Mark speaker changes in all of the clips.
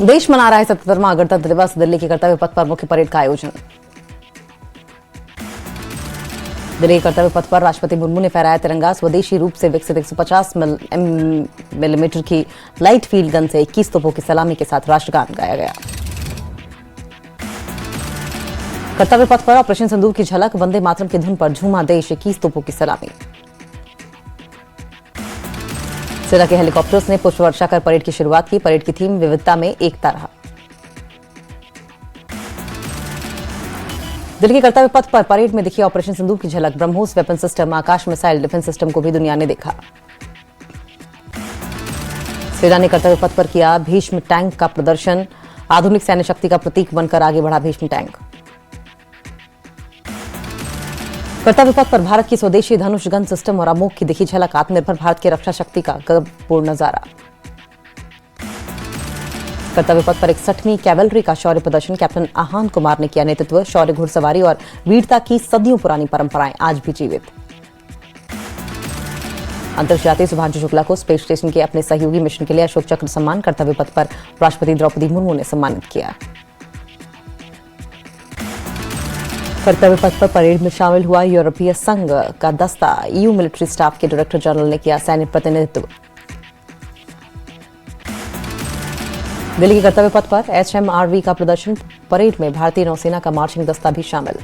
Speaker 1: देश मना रहा है 77वां गणतंत्र दिवस। दिल्ली के कर्तव्य पथ पर मुख्य परेड का आयोजन। दिल्ली के कर्तव्य पथ पर राष्ट्रपति मुर्मू ने फहराया तिरंगा। स्वदेशी रूप से विकसित 150 मिलीमीटर की लाइट फील्ड गन से 21 तोपों की सलामी के साथ राष्ट्रगान गाया गया। कर्तव्य पथ पर ऑपरेशन सिंदूर की झलक। वंदे मातरम की धुन पर झूमा देश। 21 तोपों की सलामी। सेना के हेलीकॉप्टर्स ने पुष्प वर्षा कर परेड की शुरुआत की। परेड की थीम विविधता में एकता रहा। दिल्ली के कर्तव्य पथ पर परेड में दिखी ऑपरेशन सिंदूर की झलक। ब्रह्मोस वेपन सिस्टम, आकाश मिसाइल डिफेंस सिस्टम को भी दुनिया ने देखा। सेना ने कर्तव्य पथ पर किया भीष्म टैंक का प्रदर्शन। आधुनिक सैन्य शक्ति का प्रतीक बनकर आगे बढ़ा भीष्म टैंक। कर्तव्य पथ पर भारत की स्वदेशी धनुष गन सिस्टम और अमोघ की दिखी झलक। आत्मनिर्भर भारत की रक्षा शक्ति का गर्वपूर्ण नजारा। कर्तव्य पथ पर 61वीं कैवेलरी का शौर्य प्रदर्शन। कैप्टन आहान कुमार ने किया नेतृत्व। शौर्य, घुड़सवारी और वीरता की सदियों पुरानी परंपराएं आज भी जीवित। अंतरिक्ष यात्री शुभांशु शुक्ला को स्पेस स्टेशन के अपने सहयोगी मिशन के लिए अशोक चक्र सम्मान। कर्तव्य पथ पर राष्ट्रपति द्रौपदी मुर्मू ने सम्मानित किया। कर्तव्य पथ पर परेड में शामिल हुआ यूरोपीय संघ का दस्ता। ईयू मिलिट्री स्टाफ के डायरेक्टर जनरल ने किया सैन्य प्रतिनिधित्व। दिल्ली के कर्तव्य पथ पर HMRV का प्रदर्शन। परेड में भारतीय नौसेना का मार्चिंग दस्ता भी शामिल।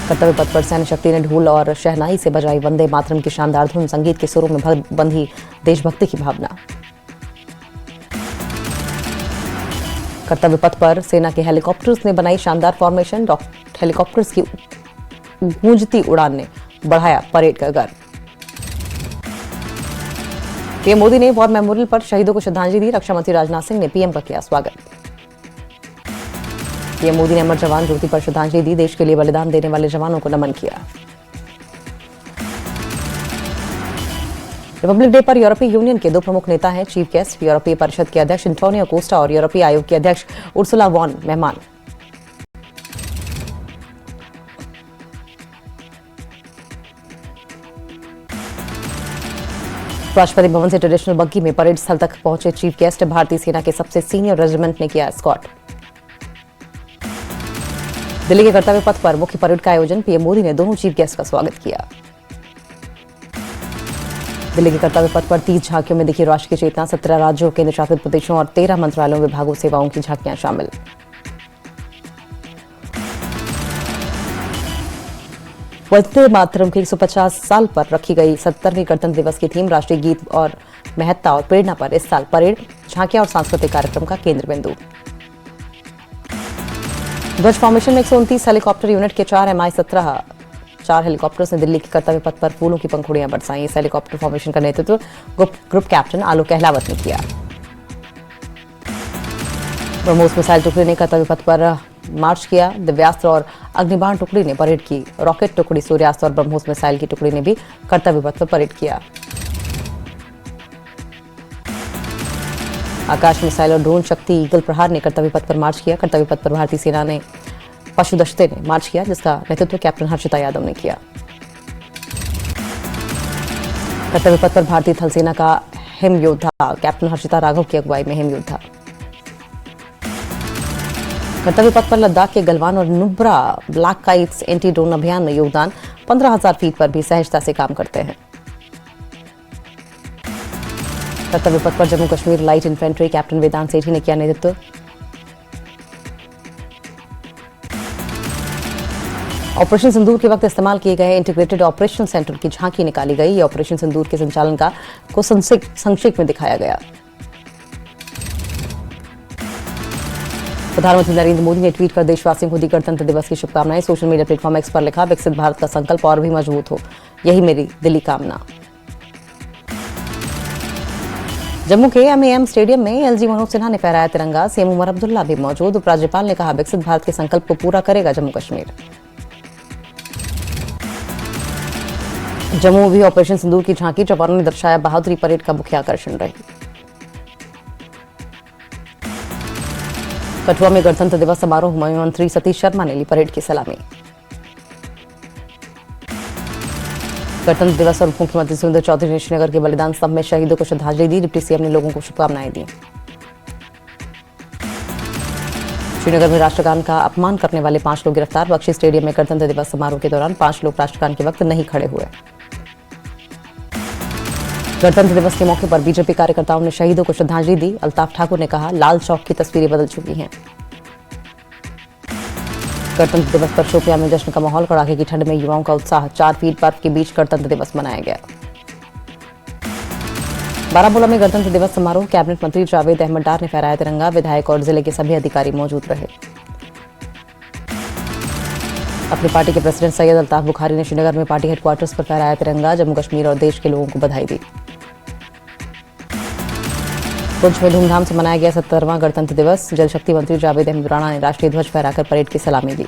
Speaker 1: कर्तव्य पथ पर सैन्य शक्ति ने ढोल और शहनाई से बजाई वंदे मातरम की शानदार धुन। संगीत के सुरों में बंधी देशभक्ति की भावना। कर्तव्य पथ पर सेना के हेलीकॉप्टर्स ने बनाई शानदार फॉर्मेशन। हेलीकॉप्टर्स की गूंजती उड़ान ने बढ़ाया परेड का गर्व। पीएम मोदी ने वॉर मेमोरियल पर शहीदों को श्रद्धांजलि दी। रक्षा मंत्री राजनाथ सिंह ने पीएम का किया स्वागत। पीएम मोदी ने अमर जवान ज्योति पर श्रद्धांजलि दी। देश के लिए बलिदान देने वाले जवानों को नमन किया। रिपब्लिक डे पर यूरोपीय यूनियन के 2 प्रमुख नेता हैं चीफ गेस्ट। यूरोपीय परिषद के अध्यक्ष एंटोनियो कोस्टा और यूरोपीय आयोग के अध्यक्ष उर्सुला वॉन मेहमान। राष्ट्रपति भवन से ट्रेडिशनल बग्गी में परेड स्थल तक पहुंचे चीफ गेस्ट। भारतीय सेना के सबसे सीनियर रेजिमेंट ने किया एस्कॉर्ट। दिल्ली के कर्तव्य पथ पर मुख्य परेड का आयोजन। पीएम मोदी ने दोनों चीफ गेस्ट का स्वागत किया। दिल्ली के कर्तव्य पथ पर 30 झांकियों में दिखी राष्ट्र की चेतना। 17 राज्यों, केंद्र शासित प्रदेशों और 13 मंत्रालयों, विभागों, सेवाओं की झांकियां शामिल। वंदे मातरम के 150 साल पर रखी गई 70वीं गणतंत्र दिवस की थीम राष्ट्रीय गीत और महत्ता और प्रेरणा पर इस साल परेड, झांकियां और सांस्कृतिक कार्यक्रम का केंद्र बिंदु। ध्वज फॉर्मेशन में 129 हेलीकॉप्टर यूनिट के 4 Mi-17 4 हेलीकॉप्टर्स ने दिल्ली के कर्तव्य पथ पर फूलों की पंखुड़ियां बरसाई। इस हेलीकॉप्टर फॉर्मेशन का नेतृत्व ग्रुप कैप्टन आलोक अहलावत ने किया। ब्रह्मोस मिसाइल टुकड़ी ने कर्तव्य पथ पर मार्च किया। दिव्यास्त्र और अग्निबाण टुकड़ी ने परेड की। रॉकेट टुकड़ी, सूर्यास्त्र और ब्रह्मोस मिसाइल की टुकड़ी ने भी कर्तव्य पथ पर परेड किया। आकाश मिसाइल और ड्रोन शक्ति ईगल प्रहार ने कर्तव्य पथ पर मार्च किया। कर्तव्य पथ पर भारतीय सेना ने पशु दस्ते ने मार्च किया, जिसका नेतृत्व कैप्टन हर्षिता यादव ने किया। कर्तव्य पथ पर भारतीय थल सेना का हिम योद्धा कैप्टन हर्षिता राघव की अगुवाई में हिम योद्धा। कर्तव्य पथ पर लद्दाख के गलवान और Nubra black kites anti drone अभियान में योगदान। 15,000 फीट पर भी सहजता से काम करते हैं। कर्तव्य पथ पर Jammu Kashmir light infantry captain Vedant Sethi ने किया नेतृत्व। ऑपरेशन सिंदूर के वक्त इस्तेमाल किए गए इंटीग्रेटेड ऑपरेशन सेंटर की झांकी निकाली गई। ये ऑपरेशन सिंदूर के संचालन को संक्षेप में दिखाया गया। प्रधानमंत्री नरेंद्र मोदी ने ट्वीट कर देशवासियों को दी गणतंत्र दिवस की शुभकामनाएं। सोशल मीडिया प्लेटफॉर्म एक्स पर लिखा, विकसित भारत का संकल्प और भी मजबूत हो, यही मेरी दिली कामना। जम्मू के MAM स्टेडियम में LG मनोज सिन्हा ने फहराया तिरंगा। सीएम उमर अब्दुल्ला भी मौजूद। उपराज्यपाल ने कहा, विकसित भारत के संकल्प को पूरा करेगा जम्मू कश्मीर। जम्मू में भी ऑपरेशन सिंदूर की झांकी जवानों ने दर्शाया बहादुरी। परेड का मुख्य आकर्षण रही। कठुआ में गणतंत्र दिवस समारोह में मंत्री सतीश शर्मा ने ली परेड की सलामी। गणतंत्र दिवस पर मुख्यमंत्री सुरेंद्र चौधरी ने श्रीनगर के बलिदान स्तंभ में शहीदों को श्रद्धांजलि दी। डिप्टी सीएम ने लोगों को शुभकामनाएं दी। श्रीनगर में राष्ट्रगान का अपमान करने वाले 5 लोग गिरफ्तार। बख्शी स्टेडियम में गणतंत्र दिवस समारोह के दौरान 5 लोग राष्ट्रगान के वक्त नहीं खड़े हुए। गणतंत्र दिवस के मौके पर बीजेपी कार्यकर्ताओं ने शहीदों को श्रद्धांजलि दी। अल्ताफ ठाकुर ने कहा, लाल चौक की तस्वीरें बदल चुकी हैं। गणतंत्र दिवस पर शोपियां में जश्न का माहौल। कड़ाके की ठंड में युवाओं का उत्साह। 4 फीट बर्फ के बीच गणतंत्र दिवस मनाया गया। बारामूला में गणतंत्र दिवस समारोह। कैबिनेट मंत्री जावेद अहमद डार ने फहराया तिरंगा। विधायक और जिले के सभी अधिकारी मौजूद रहे। अपनी पार्टी के प्रेसिडेंट सैयद अल्ताफ बुखारी ने श्रीनगर में पार्टी हेडक्वार्टर्स पर फहराया तिरंगा। जम्मू कश्मीर और देश के लोगों को बधाई दी। पुंछ में धूमधाम से मनाया गया 70वां गणतंत्र दिवस। जल शक्ति मंत्री जावेद अहमद राणा ने राष्ट्रीय ध्वज फहराकर परेड की सलामी दी।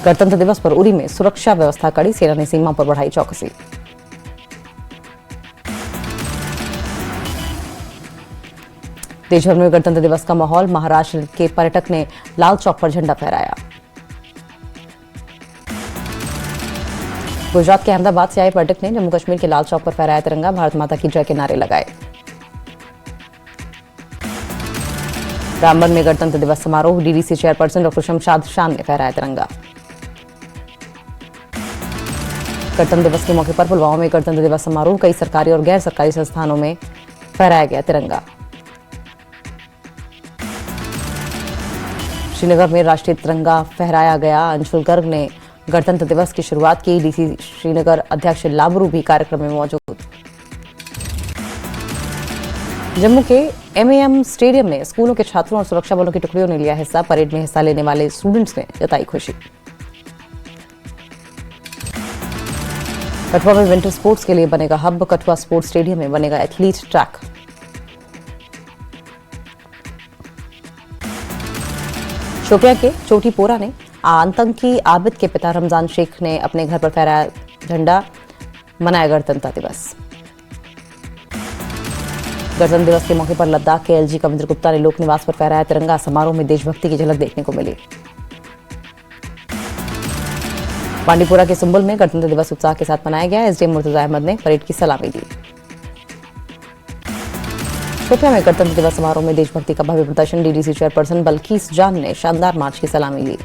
Speaker 1: गणतंत्र दिवस पर उरी में सुरक्षा व्यवस्था कड़ी। सेना ने सीमा पर बढ़ाई चौकसी। देशभर में गणतंत्र दिवस का माहौल। महाराष्ट्र के पर्यटक ने लाल चौक पर झंडा फहराया। गुजरात के अहमदाबाद से आए पर्यटक ने जम्मू कश्मीर के लाल चौक पर फहराया तिरंगा। भारत माता की जय के नारे लगाए। रामबन में गणतंत्र दिवस समारोह। डीडीसी चेयरपर्सन डॉक्टर शमशाद शान ने फहराया तिरंगा। गणतंत्र दिवस के मौके पर पुलवामा में गणतंत्र दिवस समारोह। कई सरकारी और गैर सरकारी संस्थानों में फहराया गया तिरंगा। श्रीनगर में राष्ट्रीय तिरंगा फहराया गया। अंशुल गर्ग ने गणतंत्र दिवस की शुरुआत की। डीसी श्रीनगर अध्यक्ष लाबरू भी कार्यक्रम में मौजूद। जम्मू के एमएएम स्टेडियम में स्कूलों के छात्रों और सुरक्षा बलों की टुकड़ियों ने लिया हिस्सा। परेड में हिस्सा लेने वाले स्टूडेंट्स ने जताई खुशी। कठुआ में विंटर स्पोर्ट्स के लिए बनेगा हब। कठुआ स्पोर्ट्स स्टेडियम में बनेगा एथलीट ट्रैक। शोपियां के चोटीपोरा ने आतंकी आबिद के पिता रमजान शेख ने अपने घर पर फहराया झंडा। मनाया गणतंत्र दिवस। गणतंत्र दिवस के मौके पर लद्दाख के एलजी कविंद्र गुप्ता ने लोक निवास पर फहराया तिरंगा। समारोह में देशभक्ति की झलक देखने को मिली। बांडीपुरा के सुंबुल में गणतंत्र दिवस उत्साह के साथ मनाया गया। एसडीएम मुर्तजा अहमद ने परेड की सलामी दी। शोपियां में गणतंत्र दिवस समारोह में देशभक्ति का भव्य प्रदर्शन। डीडीसी चेयरपर्सन बल्कीस जान ने शानदार मार्च की सलामी ली।